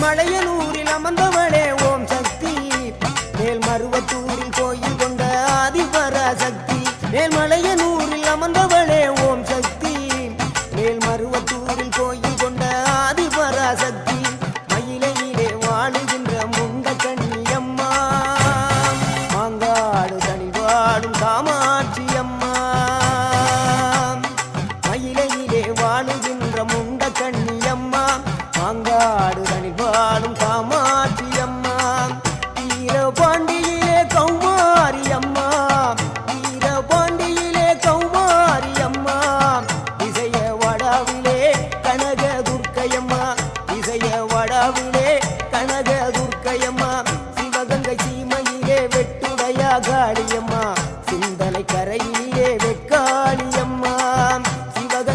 மேல்மலையனூரில் அமர்ந்தவளே ஓம் சக்தி மேல்மருவத்தூரில் கோயில் கொண்ட ஆதிபராசக்தி மேல்மலையனூரில் அமர்ந்தவளே ஓம் சக்தி மேல்மருவத்தூரில் கோயில் கொண்ட ஆதிபராசக்தி மயிலையிலே வாழுகின்ற முண்ட கண்ணியம்மா மாங்காடு தனி வாழும் காமாட்சி அம்மா மயிலையிலே வாழுகின்ற முண்ட கண்ணியம்மா மாங்காடு